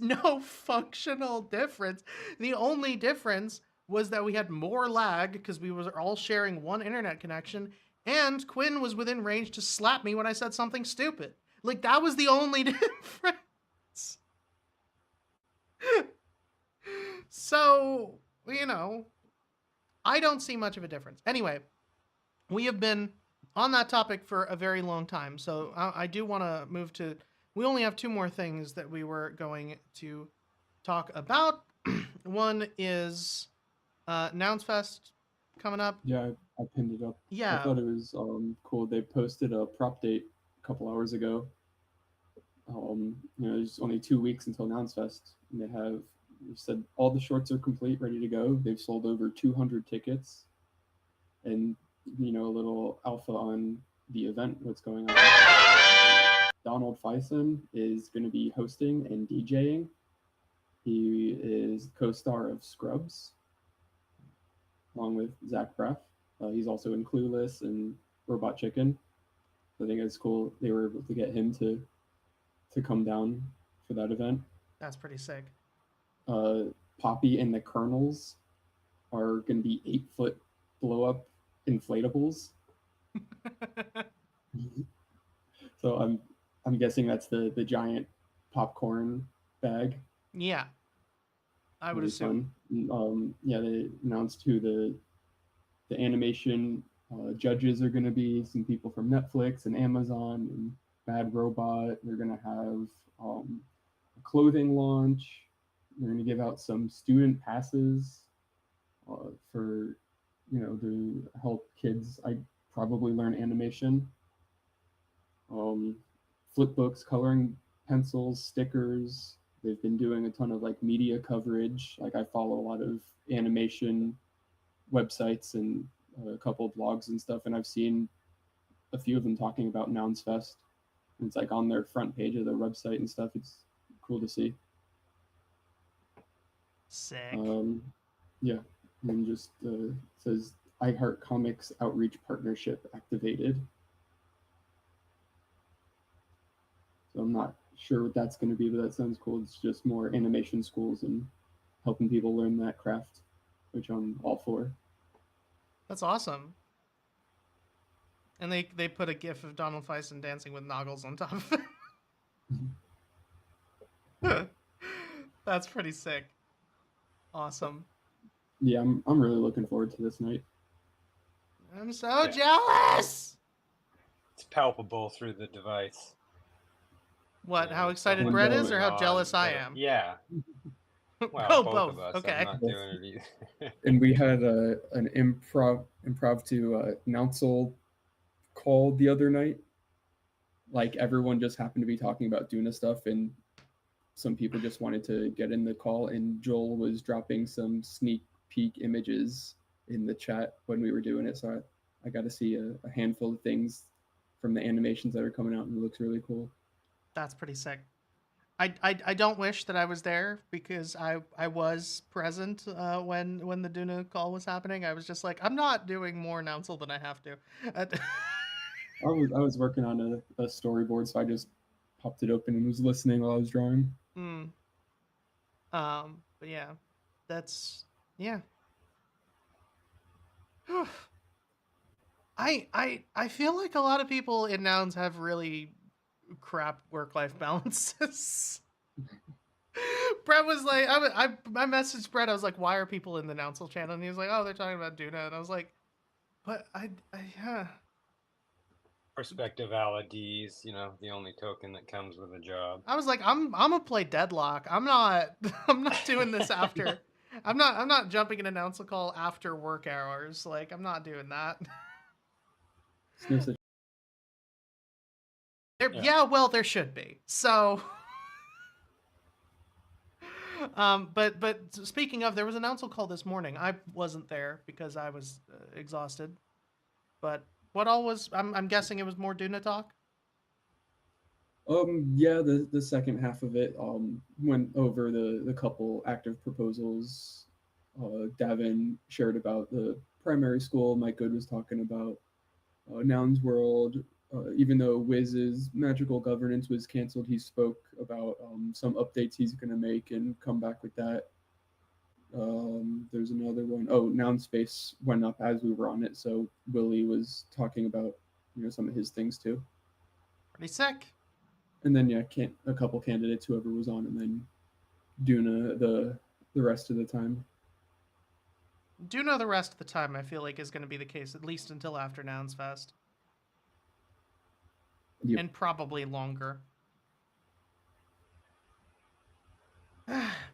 was no functional difference. The only difference was that we had more lag because we were all sharing one internet connection, and Quinn was within range to slap me when I said something stupid. Like, that was the only difference. So, I don't see much of a difference. Anyway, we have been on that topic for a very long time, so I do want to move to. We only have two more things that we were going to talk about. One is Nouns Fest coming up. Yeah, I pinned it up. I Yeah, thought it was cool. They posted a prop date a couple hours ago. There's only 2 weeks until Nouns Fest, and they said all the shorts are complete, ready to go. They've sold over 200 tickets, and a little alpha on the event, what's going on. Donald Faison is going to be hosting and DJing. He is co-star of Scrubs, along with Zach Braff. He's also in Clueless and Robot Chicken. I think it's cool they were able to get him to come down for that event. that's pretty sick. Uh, Poppy and the Colonels are going to be 8-foot blow up inflatables. So I'm guessing that's the giant popcorn bag. Yeah, I would Really assume. fun. Yeah, they announced who the animation judges are going to be. Some people from Netflix and Amazon and Bad Robot. They're going to have a clothing launch. They're going to give out some student passes for to help kids. I probably learn animation. Um, Flip books, coloring pencils, stickers. They've been doing a ton of like media coverage. Like I follow a lot of animation websites and a couple of blogs and stuff, and I've seen a few of them talking about Nouns Fest. And it's like on their front page of their website and stuff. It's cool to see. Sick. Um, yeah, and just says I Heart Comics outreach partnership activated. So I'm not sure what that's going to be, but that sounds cool. It's just more animation schools and helping people learn that craft, which I'm all for. That's awesome. And they put a gif of Donald Faison dancing with Noggles on top of it. That's pretty sick. Awesome. Yeah, I'm really looking forward to this night. I'm so Yeah. jealous. It's palpable through the device. What? How There's so excited much Brett is, or going how on. jealous I am? Yeah. Well, Oh, both both. of us. I'm Okay. not doing it either. And we had an improv to Nounsel call the other night. Like everyone just happened to be talking about Duna stuff, and some people just wanted to get in the call. And Joel was dropping some sneak peek images in the chat when we were doing it, so I got to see a handful of things from the animations that are coming out, and it looks really cool. That's pretty sick. I don't wish that I was there because I was present when the Duna call was happening. I was just like, I'm not doing more Nounsel than I have to. I was working on a storyboard, so I just popped it open and was listening while I was drawing. Hmm. But yeah, that's yeah. I feel like a lot of people in Nouns have really crap work life balances. Brett was like, I messaged Brett. I was like, why are people in the Nounsel channel? And he was like, oh, they're talking about Duna. And I was like, but yeah. Prospective LDs, the only token that comes with a job. I was like, I'm gonna play Deadlock. I'm not I'm not doing this after. I'm not jumping in an Nounsel call after work hours. Like, I'm not doing that. It's no such. Yeah, well, there should be. So but speaking of, there was an Nounsel call this morning. I wasn't there because I was exhausted. But what all was? I'm guessing it was more Duna talk. Yeah, the second half of it went over the couple active proposals. Davin shared about the primary school. Mike Good was talking about Nouns World. even though Wiz's magical governance was canceled, he spoke about some updates he's going to make and come back with that. There's another one. Oh, Noun Space went up as we were on it, so Willie was talking about some of his things too. Pretty sick. And then a couple candidates, whoever was on, and then Duna the rest of the time. Duna the rest of the time, I feel like, is going to be the case, at least until after Nouns Fest. Yep. And probably longer.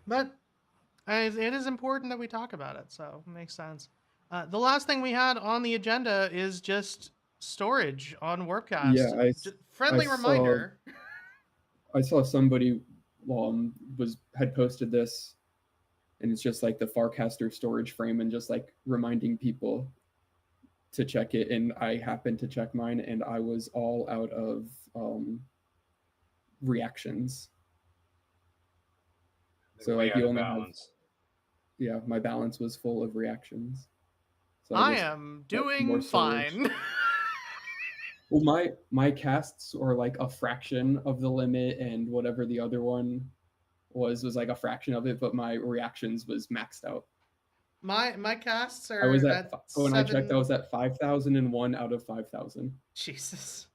But it is important that we talk about it, so it makes sense. The last thing we had on the agenda is just storage on Warpcast. Yeah, friendly reminder. I saw somebody had posted this, and it's just like the Farcaster storage frame, and just like reminding people to check it. And I happened to check mine, and I was all out of reactions. So like you only balance. My balance was full of reactions. So I am doing fine. Well, my casts are like a fraction of the limit, and whatever the other one was like a fraction of it, but my reactions was maxed out. My casts are. I was when I checked, I was at 5,001 out of 5,000. Jesus.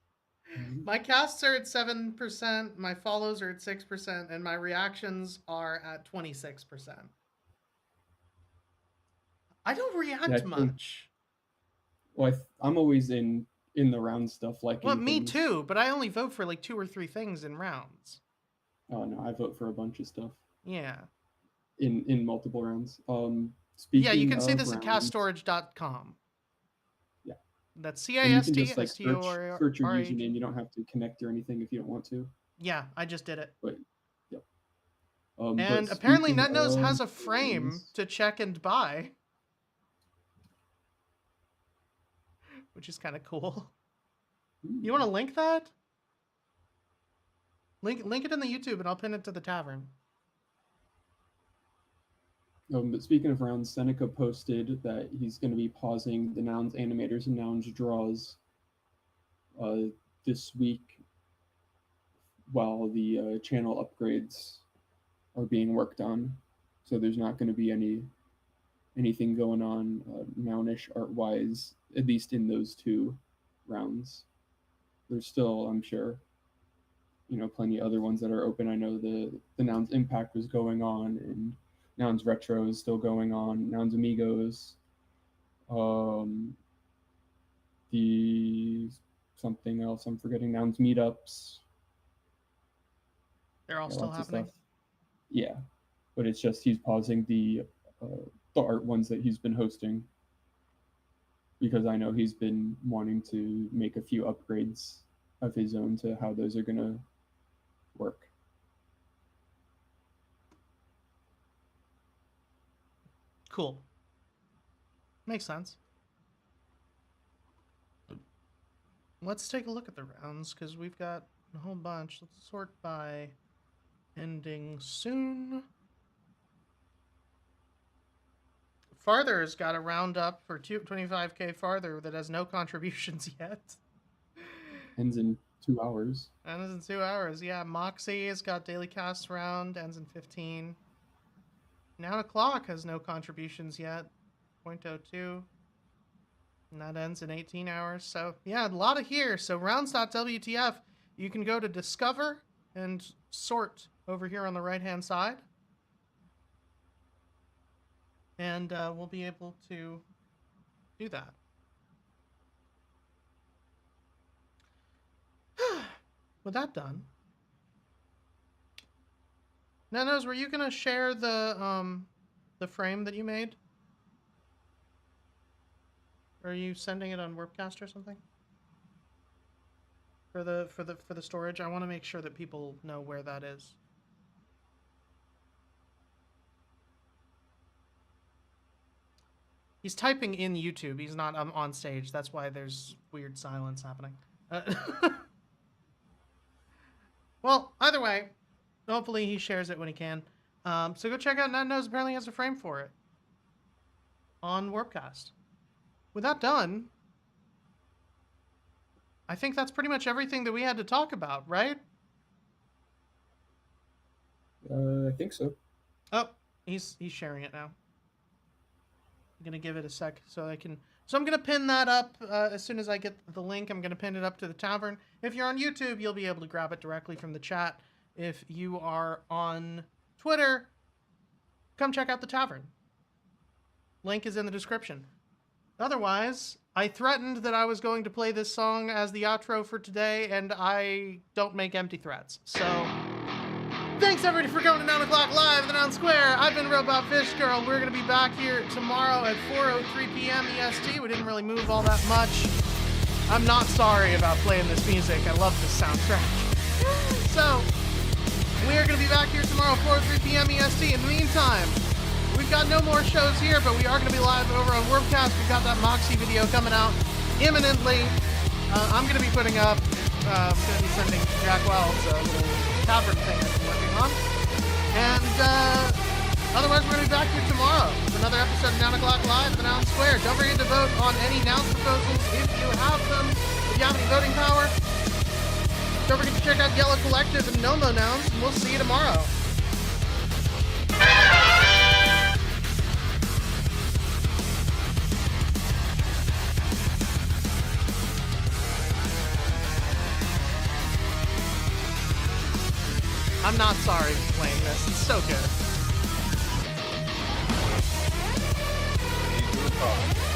My casts are at 7%, my follows are at 6%, and my reactions are at 26%. I don't react much. Well, I'm always in the round stuff. Well, me too, but I only vote for like 2 or 3 things in rounds. Oh no, I vote for a bunch of stuff. Yeah. In multiple rounds. Yeah, you can see this at caststorage.com. Yeah. That's CAST. STORAGE. Search your username. You don't have to connect or anything if you don't want to. Yeah, I just did it. But yep. And apparently NetNose has a frame to check and buy, which is kind of cool. You want to link that? Link it in the YouTube, and I'll pin it to the tavern. But speaking of rounds, Seneca posted that he's going to be pausing the Nouns animators and Nouns draws this week while the channel upgrades are being worked on. So there's not going to be anything going on Nounish art-wise, at least in those 2 rounds. There's still, I'm sure, plenty of other ones that are open. I know the Nouns Impact was going on, and Nouns Retro is still going on. Nouns Amigos, the something else I'm forgetting. Nouns Meetups. They're all still happening. Yeah, but it's just he's pausing the art ones that he's been hosting, because I know he's been wanting to make a few upgrades of his own to how those are gonna work. Cool. Makes sense. Let's take a look at the rounds, because we've got a whole bunch. Let's sort by ending soon. Farther's got a round up for 25k Farther that has no contributions yet. Ends in 2 hours. Ends in 2 hours, yeah. Moxie has got daily cast round, ends in 15. Now O'Clock has no contributions yet. 0.02. And that ends in 18 hours. So, yeah, a lot of here. So, rounds.wtf, you can go to Discover and sort over here on the right-hand side. And we'll be able to do that. With that done, Nanos, were you gonna share the frame that you made? Or are you sending it on Warpcast or something? For the storage, I want to make sure that people know where that is. He's typing in YouTube. He's not on stage. That's why there's weird silence happening. Well, either way, hopefully he shares it when he can. So go check out NetNose. Apparently has a frame for it on Warpcast. With that done, I think that's pretty much everything that we had to talk about, right? I think so. Oh, he's sharing it now. I'm gonna give it a sec so I can. So I'm gonna pin that up as soon as I get the link. I'm gonna pin it up to the tavern. If you're on YouTube, you'll be able to grab it directly from the chat. If you are on Twitter, come check out the tavern. Link is in the description. Otherwise, I threatened that I was going to play this song as the outro for today, and I don't make empty threats. So, thanks everybody for coming to 9 o'clock live at the Noun Square. I've been Robot Fish Girl. We're going to be back here tomorrow at 4:03 p.m. EST. We didn't really move all that much. I'm not sorry about playing this music. I love this soundtrack. So, we are going to be back here tomorrow, 4:03 p.m. EST. In the meantime, we've got no more shows here, but we are going to be live over on Worldcast. We've got that Moxie video coming out imminently. I'm going to be putting up, I'm going to be sending Jack Wells a little tavern thing I've been working on. And otherwise, we're going to be back here tomorrow for another episode of 9 o'clock live at the Noun Square. Don't forget to vote on any nouns proposals if you have them, if you have any voting power. Don't forget to check out Yellow Collective and Nomo Nouns, and we'll see you tomorrow. I'm not sorry for playing this. It's so good. You do a call.